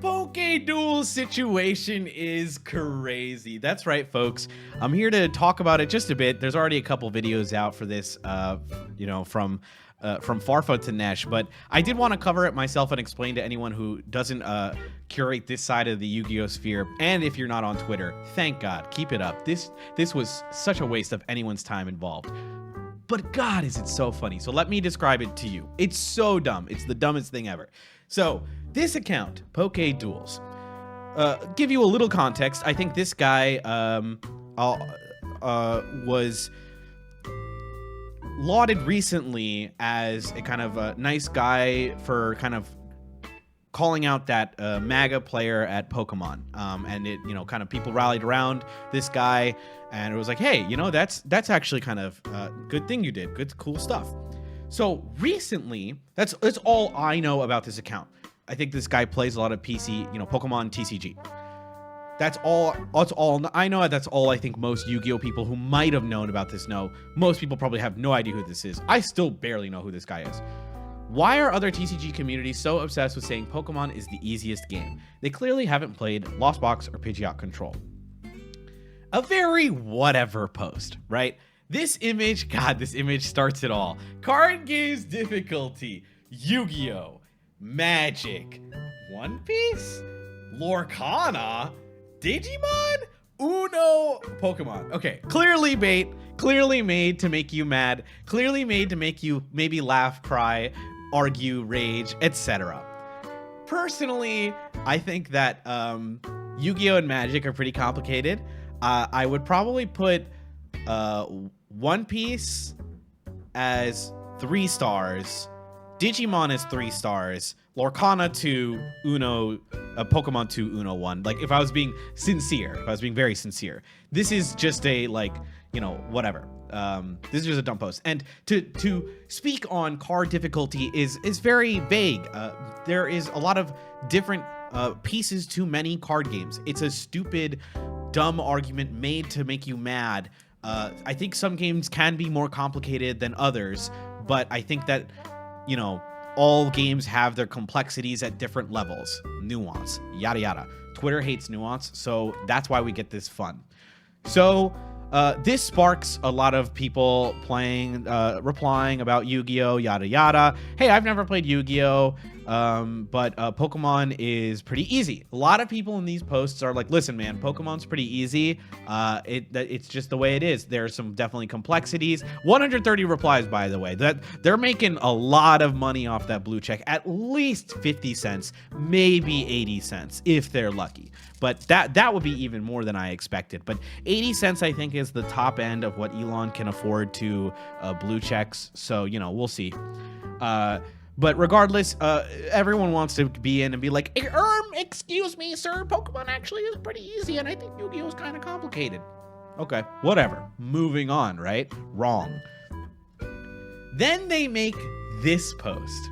Pokeduels situation is crazy. That's right, folks. I'm here to talk about it just a bit. There's already a couple videos out for this, from Farfa to Nesh, but I did want to cover it myself and explain to anyone who doesn't curate this side of the Yu-Gi-Oh sphere. And if you're not on Twitter, thank God, keep it up. This was such a waste of anyone's time involved. But God, is it so funny. So let me describe it to you. It's so dumb. It's the dumbest thing ever. So this account, Pokeduels, give you a little context. I think this guy was lauded recently as a kind of a nice guy for kind of calling out that MAGA player at Pokemon. And it, kind of people rallied around this guy, and it was like, hey, that's actually kind of a good thing you did. Good, cool stuff. So recently, that's all I know about this account. I think this guy plays a lot of PC, Pokemon TCG. That's all I know. That's all I think most Yu-Gi-Oh people who might have known about this know. Most people probably have no idea who this is. I still barely know who this guy is. Why are other TCG communities so obsessed with saying Pokemon is the easiest game? They clearly haven't played Lost Box or Pidgeot Control. A very whatever post, right? This image starts it all. Card games difficulty, Yu-Gi-Oh, Magic, One Piece, Lorcana, Digimon, Uno, Pokemon. Okay, clearly bait, clearly made to make you mad, clearly made to make you maybe laugh, cry, argue, rage, etc. Personally, I think that Yu-Gi-Oh and Magic are pretty complicated. I would probably put One Piece as 3 stars, Digimon is 3 stars, Lorcana 2, Uno, Pokemon 2, Uno 1. Like, if I was being sincere, if I was being very sincere, this is just a, whatever. This is just a dumb post. And to speak on card difficulty is very vague. There is a lot of different pieces to many card games. It's a stupid, dumb argument made to make you mad. I think some games can be more complicated than others, but I think that, all games have their complexities at different levels. Nuance, yada yada. Twitter hates nuance, so that's why we get this fun. So this sparks a lot of people playing, replying about Yu-Gi-Oh, yada yada. Hey, I've never played Yu-Gi-Oh, but Pokemon is pretty easy. A lot of people in these posts are like, listen, man, Pokemon's pretty easy. It's just the way it is. There are some definitely complexities. 130 replies, by the way. That they're making a lot of money off that blue check. At least 50 cents, maybe 80 cents, if they're lucky. But that would be even more than I expected. But 80 cents, I think, is the top end of what Elon can afford to blue checks. So, we'll see. But regardless, everyone wants to be in and be like, excuse me, sir, Pokemon actually is pretty easy, and I think Yu-Gi-Oh is kind of complicated. Okay, whatever. Moving on, right? Wrong. Then they make this post.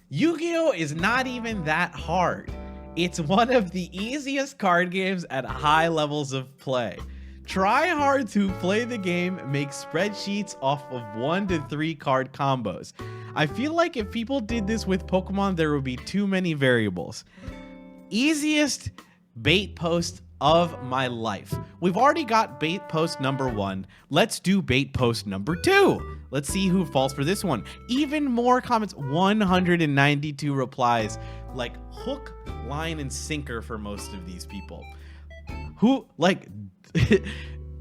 Yu-Gi-Oh is not even that hard. It's one of the easiest card games at high levels of play. Try hard to play the game, make spreadsheets off of 1 to 3 card combos. I feel like if people did this with Pokemon, there would be too many variables. Easiest bait post of my life. We've already got bait post number 1. Let's do bait post number 2. Let's see who falls for this one. Even more comments, 192 replies. Like hook, line, and sinker for most of these people. Who,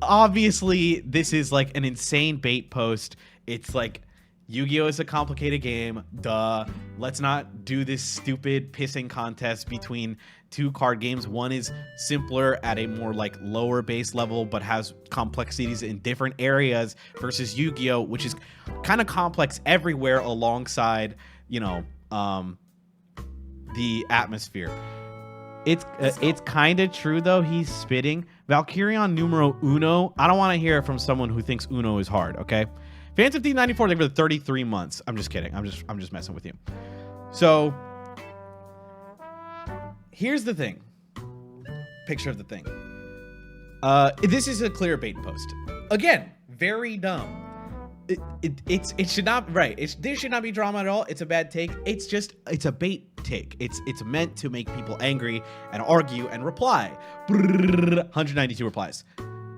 obviously, this is like an insane bait post. It's like, Yu-Gi-Oh is a complicated game. Duh. Let's not do this stupid pissing contest between 2 card games. One is simpler at a more lower base level, but has complexities in different areas versus Yu-Gi-Oh, which is kind of complex everywhere alongside, the atmosphere. It's kind of true though. He's spitting. Valkyrion numero uno. I don't want to hear it from someone who thinks Uno is hard. Okay. Fans of D94, they've been 33 months. I'm just kidding. I'm just messing with you. So here's the thing. Picture of the thing. This is a clear bait post. Again, very dumb. It should not, right. There should not be drama at all. It's a bad take. It's a bait take. It's meant to make people angry and argue and reply. 192 replies.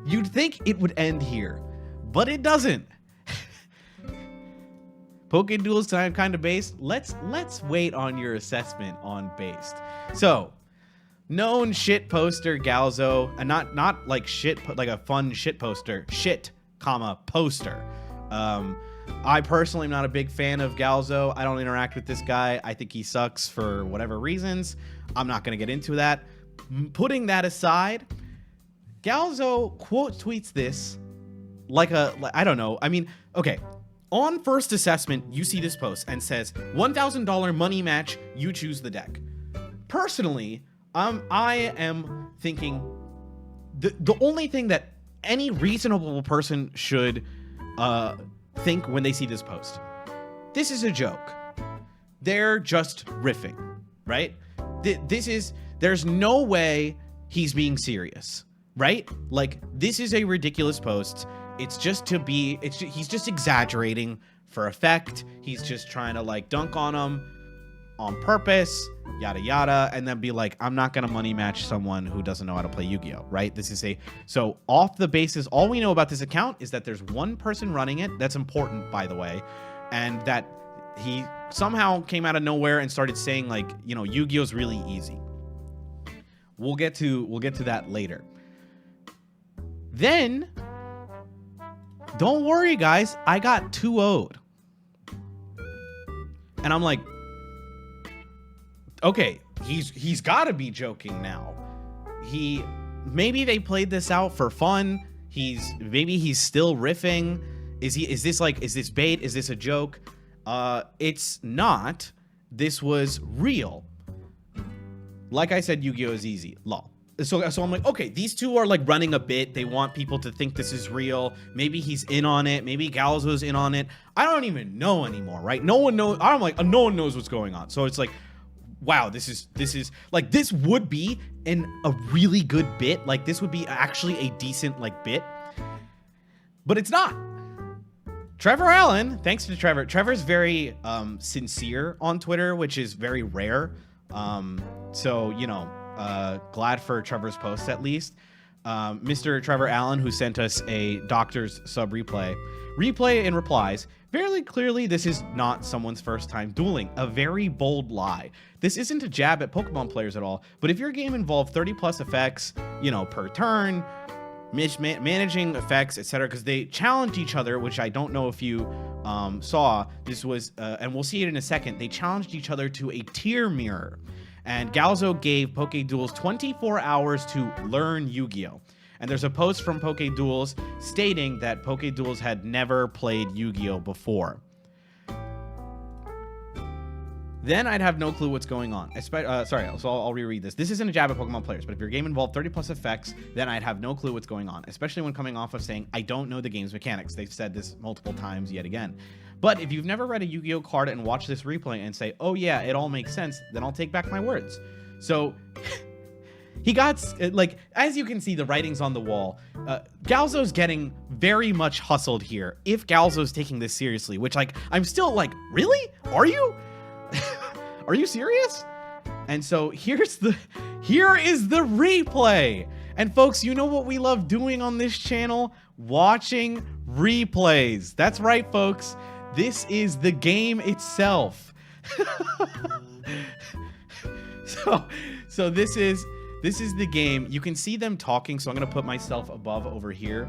You'd think it would end here, but it doesn't. Pokeduels time kind of based. Let's wait on your assessment on based. So, known shit poster Galzo, and not like shit, like a fun shit poster. Shit, comma poster. I personally am not a big fan of Galzo. I don't interact with this guy. I think he sucks for whatever reasons. I'm not gonna get into that. Putting that aside, Galzo quote tweets this like I don't know. I mean, okay. On first assessment, you see this post and says $1,000 money match. You choose the deck. Personally, I am thinking the only thing that any reasonable person should think when they see this post. This is a joke. They're just riffing, right? There's no way he's being serious, right? Like, this is a ridiculous post. It's just he's just exaggerating for effect. He's just trying to like dunk on him on purpose, yada yada, and then be like, I'm not gonna money match someone who doesn't know how to play Yu-Gi-Oh, right? So off the basis, all we know about this account is that there's one person running it. That's important, by the way, and that he somehow came out of nowhere and started saying like, you know, Yu-Gi-Oh's really easy. We'll get to that later. Then, don't worry, guys. I got 2-0'd. And I'm like, okay, he's got to be joking now. Maybe they played this out for fun. Maybe he's still riffing. Is this bait? Is this a joke? It's not. This was real. Like I said, Yu-Gi-Oh is easy. Lol. So I'm like, okay, these two are like running a bit. They want people to think this is real. Maybe he's in on it. Maybe Galzo's in on it. I don't even know anymore, right? No one knows. I'm like, no one knows what's going on. So it's like, wow, this is like, this would be a really good bit. Like, this would be actually a decent like bit, but it's not. Trevor Allen, thanks to Trevor. Trevor's very sincere on Twitter, which is very rare. So, you know, glad for Trevor's post at least. Mr. Trevor Allen, who sent us a doctor's sub replay in replies, very clearly this is not someone's first time dueling. A very bold lie. This isn't a jab at Pokemon players at all, but if your game involved 30 plus effects, you know, per turn, managing effects, etc., because they challenged each other, which I don't know if you saw. This was, and we'll see it in a second, they challenged each other to a tier mirror. And Galzo gave Pokeduels 24 hours to learn Yu-Gi-Oh! And there's a post from Pokeduels stating that Pokeduels had never played Yu-Gi-Oh! Before. Then I'd have no clue what's going on. Sorry, so I'll reread this. This isn't a jab at Pokemon players, but if your game involved 30 plus effects, then I'd have no clue what's going on, especially when coming off of saying, I don't know the game's mechanics. They've said this multiple times yet again. But if you've never read a Yu-Gi-Oh card and watched this replay and say, oh yeah, it all makes sense, then I'll take back my words. So he got, like, as you can see, the writing's on the wall. Galzo's getting very much hustled here. If Galzo's taking this seriously, which, like, I'm still like, really? Are you? Are you serious? And so here is the replay. And folks, you know what we love doing on this channel? Watching replays. That's right, folks. This is the game itself. So this is the game. You can see them talking, so I'm gonna put myself above over here.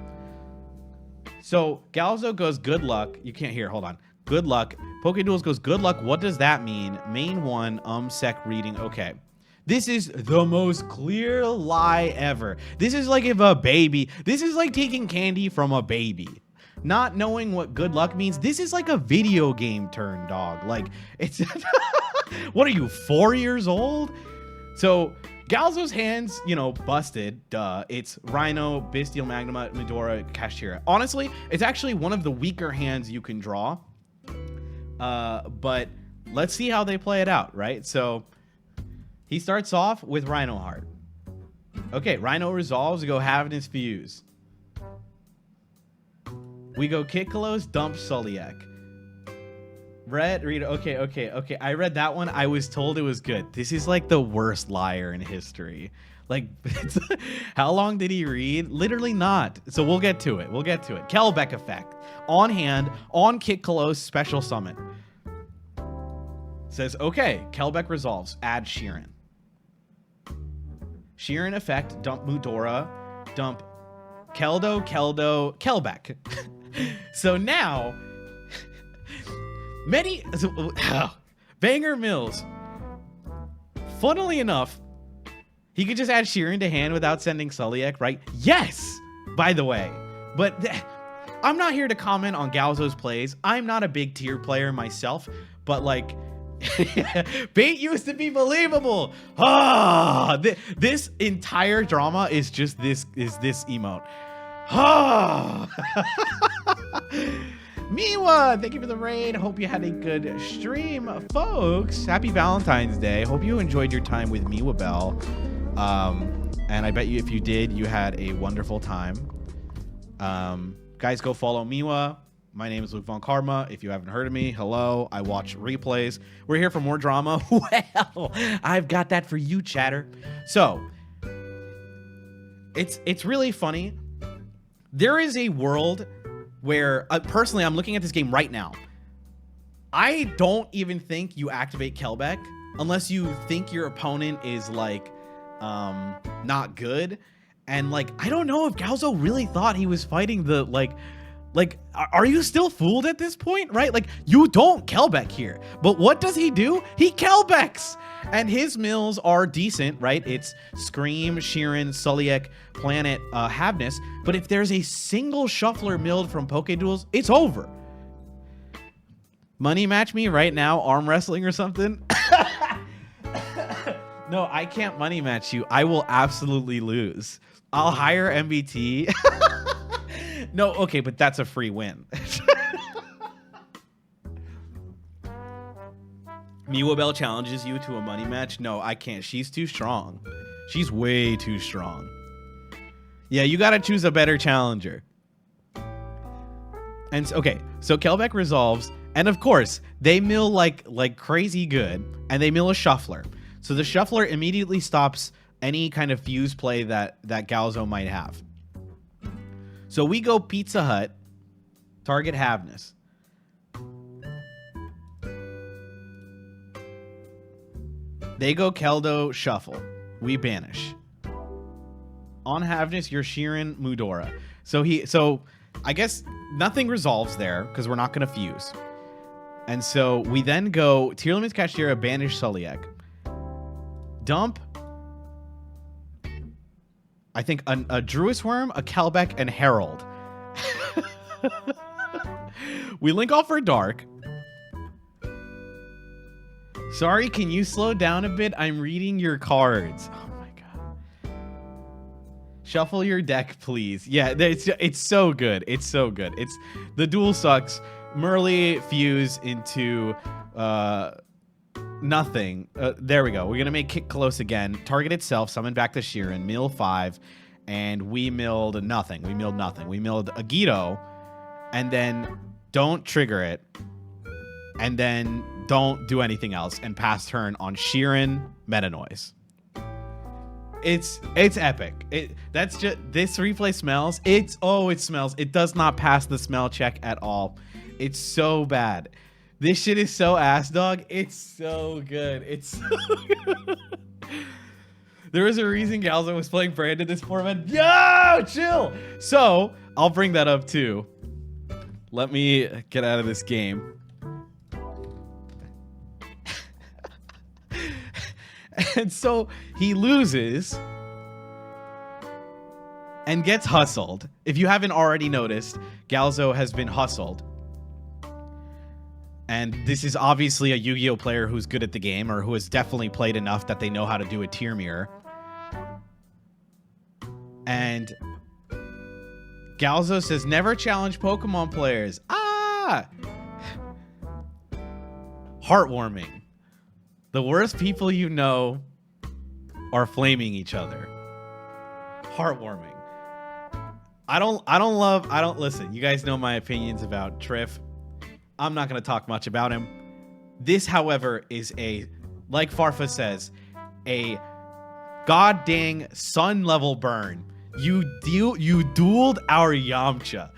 So Galzo goes, good luck. You can't hear, hold on. Good luck. Pokeduels goes, good luck. What does that mean? Main one, sec reading. Okay. This is the most clear lie ever. This is like this is like taking candy from a baby. Not knowing what good luck means. This is like a video game turn, dog. Like, it's, what are you, 4 years old? So Galzo's hands, you know, busted, duh. It's Rhino, Bestial Magnuma, Medora, Kashtira. Honestly, it's actually one of the weaker hands you can draw. But let's see how they play it out, right? So he starts off with Rhino Heart. Okay, Rhino resolves to go having his fuse. We go Kikkalos, dump Sulliek. Read. Okay. I read that one. I was told it was good. This is like the worst liar in history. Like, how long did he read? Literally not. So we'll get to it. Kelbeck effect. On hand, on Kick Close, special summon. Says, okay, Kelbeck resolves. Add Sheeran. Sheeran effect, dump Mudora, dump Keldo, Kelbeck. So now, Banger Mills. Funnily enough, he could just add Sheeran to hand without sending Suliek, right? Yes, by the way. But I'm not here to comment on Galzo's plays. I'm not a big tier player myself, but like, bait used to be believable. This entire drama is just this emote. Miwa, thank you for the raid. Hope you had a good stream, folks. Happy Valentine's Day. Hope you enjoyed your time with Miwa Bell. And I bet you if you did, you had a wonderful time. Guys, go follow Miwa. My name is Luke Von Karma. If you haven't heard of me, hello. I watch replays. We're here for more drama. Well, I've got that for you, chatter. So, it's really funny. There is a world where, personally, I'm looking at this game right now. I don't even think you activate Kelbeck unless you think your opponent is, like, not good. And, like, I don't know if Galzo really thought he was fighting the, like, are you still fooled at this point, right? Like, you don't Kelbeck here. But what does he do? He Kelbecks! And his mills are decent, right? It's Scream, Sheeran, Suliek, Planet, Havness. But if there's a single shuffler milled from Pokeduels, it's over. Money match me right now, arm wrestling or something? No, I can't money match you. I will absolutely lose. I'll hire MBT. No, okay, but that's a free win. Miwa Bell challenges you to a money match. No, I can't. She's too strong. She's way too strong. Yeah, you gotta choose a better challenger. And okay, so Kelbeck resolves, and of course, they mill like crazy good, and they mill a shuffler. So the shuffler immediately stops any kind of fuse play that Galzo might have. So we go Pizza Hut, target Havness. They go Keldo, shuffle. We banish. On Havness, you're Sheeran, Mudora. So I guess nothing resolves there because we're not going to fuse. And so we then go Tier Limits Cashier, banish Suliek. Dump, I think, a Druis Worm, a Kelbeck, and Herald. We link off for Dark. Sorry, can you slow down a bit? I'm reading your cards. Oh my god. Shuffle your deck, please. Yeah, it's so good. It's so good. It's the duel sucks. Merly fuse into nothing. There we go. We're gonna make Kick Close again. Target itself. Summon back to Sheeran. Mill 5, and we milled nothing. We milled nothing. We milled a Yugioh, and then don't trigger it, and then don't do anything else, and pass turn on Sheeran Meta Noise. It's epic. That's just this replay smells. It smells. It does not pass the smell check at all. It's so bad. This shit is so ass, dog. It's so good. It's so good. There was a reason Galzo was playing Brandon this format. Yo, chill. So I'll bring that up too. Let me get out of this game. And so he loses and gets hustled. If you haven't already noticed, Galzo has been hustled. And this is obviously a Yu-Gi-Oh player who's good at the game, or who has definitely played enough that they know how to do a tier mirror. And Galzo says, never challenge Pokemon players. Ah! Heartwarming. The worst people you know are flaming each other. Heartwarming. I don't listen. You guys know my opinions about Triff. I'm not going to talk much about him. This, however, is like Farfa says, a god dang sun level burn. You dueled our Yamcha.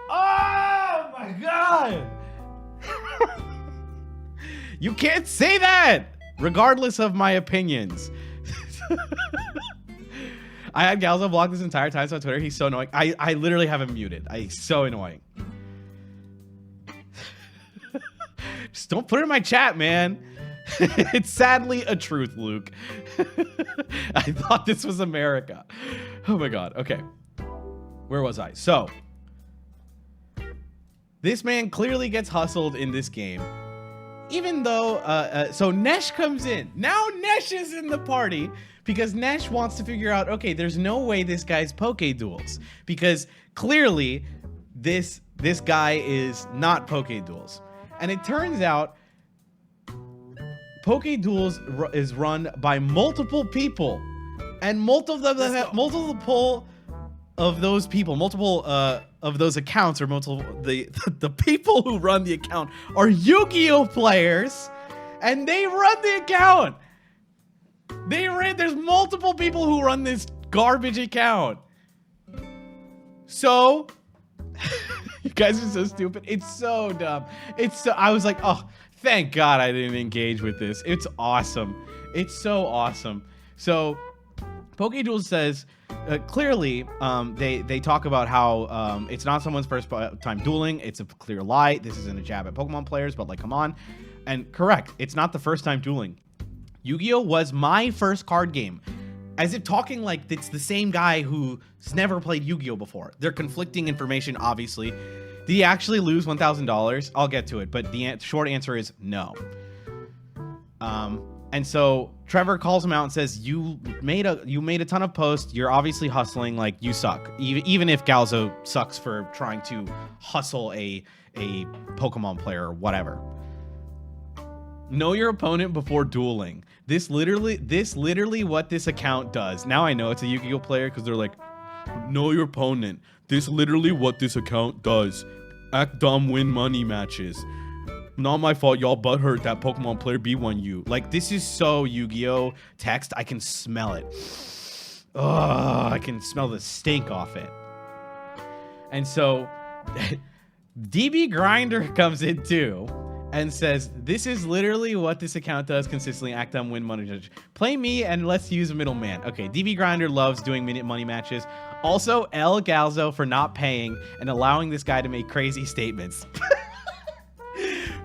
Oh my god! You can't say that, regardless of my opinions. I had Galzo blocked this entire time on Twitter. He's so annoying. I literally have him muted. He's so annoying. Just don't put it in my chat, man. It's sadly a truth, Luke. I thought this was America. Oh my god. Okay. Where was I? So, this man clearly gets hustled in this game. Even though, so Nesh comes in. Now Nesh is in the party because Nesh wants to figure out, okay, there's no way this guy's Pokeduels. Because clearly, this guy is not Pokeduels. And it turns out Pokeduels is run by multiple people, and multiple of those people, multiple of those accounts, or multiple the people who run the account are Yu-Gi-Oh players, and they run the account. There's multiple people who run this garbage account. So. You guys are so stupid. It's so dumb. I was like, oh, thank God I didn't engage with this. It's awesome. It's so awesome. So Pokeduels says, clearly, they talk about how it's not someone's first time dueling. It's a clear lie. This isn't a jab at Pokemon players, but like, come on. And correct, it's not the first time dueling. Yu-Gi-Oh was my first card game. As if talking like it's the same guy who's never played Yu-Gi-Oh before. They're conflicting information, obviously. Did he actually lose $1,000? I'll get to it, but the short answer is no. And so Trevor calls him out and says, you made a ton of posts. You're obviously hustling. Like, you suck. Even if Galzo sucks for trying to hustle a Pokemon player or whatever. Know your opponent before dueling. This literally what this account does. Now I know it's a Yu-Gi-Oh player because they're like, know your opponent. This literally what this account does. Act dumb, win money matches. Not my fault, y'all butthurt that Pokemon player B1 you. Like, this is so Yu-Gi-Oh text. I can smell it. Ugh, I can smell the stink off it. And so DB Grinder comes in too and says, this is literally what this account does consistently. Act dumb, win money. Play me and let's use a middleman. Okay, DB Grinder loves doing minute money matches. Also, L Galzo for not paying and allowing this guy to make crazy statements.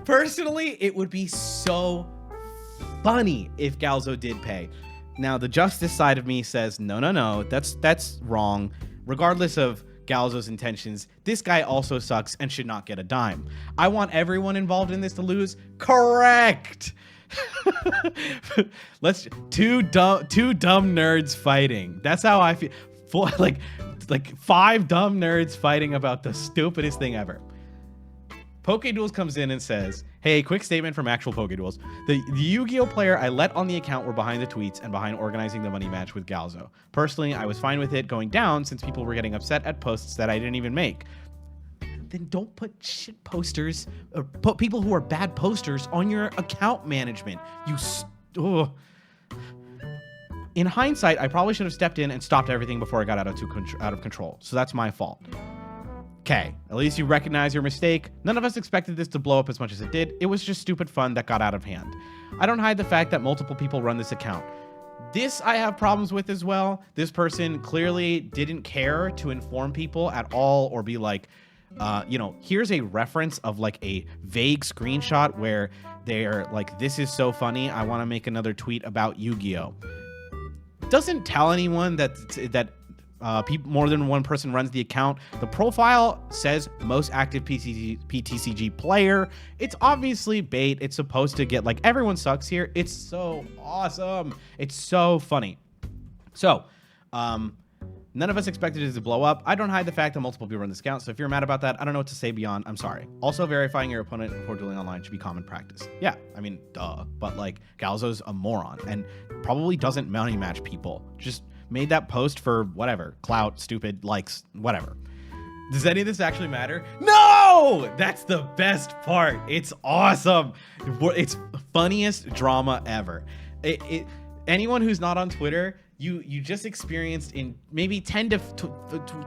Personally, it would be so funny if Galzo did pay. Now, the justice side of me says, no, that's wrong. Regardless of Galzo's intentions, this guy also sucks and should not get a dime. I want everyone involved in this to lose. Correct. Let's two dumb nerds fighting. That's how I feel. Like 5 dumb nerds fighting about the stupidest thing ever. Pokeduels comes in and says, hey, quick statement from actual Pokeduels. The Yu-Gi-Oh player I let on the account were behind the tweets and behind organizing the money match with Galzo. Personally, I was fine with it going down since people were getting upset at posts that I didn't even make. Then don't put shit posters or put people who are bad posters on your account management. In hindsight, I probably should have stepped in and stopped everything before I got out of control. So that's my fault. Okay, at least you recognize your mistake. None of us expected this to blow up as much as it did. It was just stupid fun that got out of hand. I don't hide the fact that multiple people run this account. This I have problems with as well. This person clearly didn't care to inform people at all or be like, here's a reference of like a vague screenshot where they're like, this is so funny, I want to make another tweet about Yu-Gi-Oh. Doesn't tell anyone that more than one person runs the account. The profile says most active PTCG player. It's obviously bait. It's supposed to get like, everyone sucks here. It's so awesome. It's so funny. So, none of us expected it to blow up. I don't hide the fact that multiple people run this account. So if you're mad about that, I don't know what to say beyond I'm sorry. Also, verifying your opponent before dueling online should be common practice. Yeah, I mean, duh. But like, Galzo's a moron and probably doesn't money match people. Just made that post for whatever, clout, stupid, likes, whatever. Does any of this actually matter? No! No, that's the best part. It's awesome. It's funniest drama ever. Anyone who's not on Twitter, you just experienced in maybe 10 to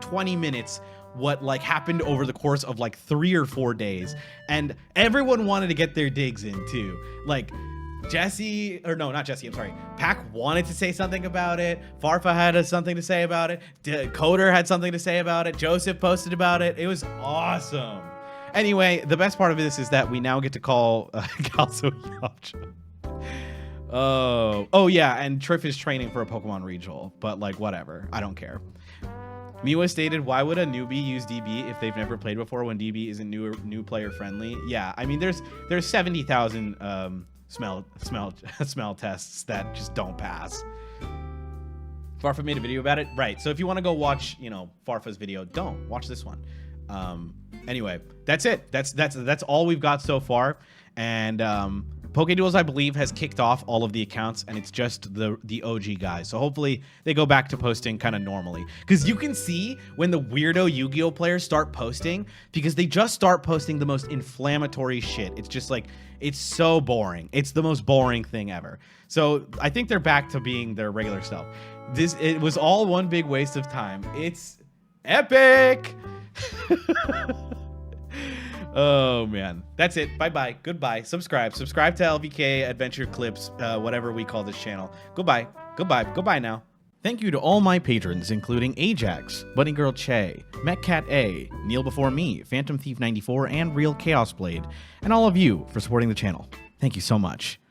20 minutes what like happened over the course of like 3 or 4 days, and everyone wanted to get their digs in too. Like Jesse, or no, not Jesse, I'm sorry. Pac wanted to say something about it. Farfa had something to say about it. Coder had something to say about it. Joseph posted about it. It was awesome. Anyway, the best part of this is that we now get to call Calzo Yugioh. Oh yeah, and Triff is training for a Pokemon regional, but like whatever, I don't care. Miwa stated, why would a newbie use DB if they've never played before when DB isn't new player friendly? Yeah, I mean there's 70,000 smell tests that just don't pass. Farfa made a video about it, right? So if you want to go watch, you know, Farfa's video, don't watch this one. Anyway, that's it. That's all we've got so far, and Pokeduels, I believe, has kicked off all of the accounts, and it's just the OG guys. So hopefully they go back to posting kind of normally. Because you can see when the weirdo Yu-Gi-Oh players start posting, because they just start posting the most inflammatory shit. It's just like, it's so boring. It's the most boring thing ever. So I think they're back to being their regular self. It was all one big waste of time. It's epic! Oh man, that's it. Bye-bye. Goodbye. Subscribe to LVK Adventure Clips, whatever we call this channel. Goodbye. Goodbye now. Thank you to all my patrons, including Ajax, Bunny Girl Che, Metcat A, Kneel Before Me, Phantom Thief 94, and Real Chaos Blade, and all of you for supporting the channel. Thank you so much.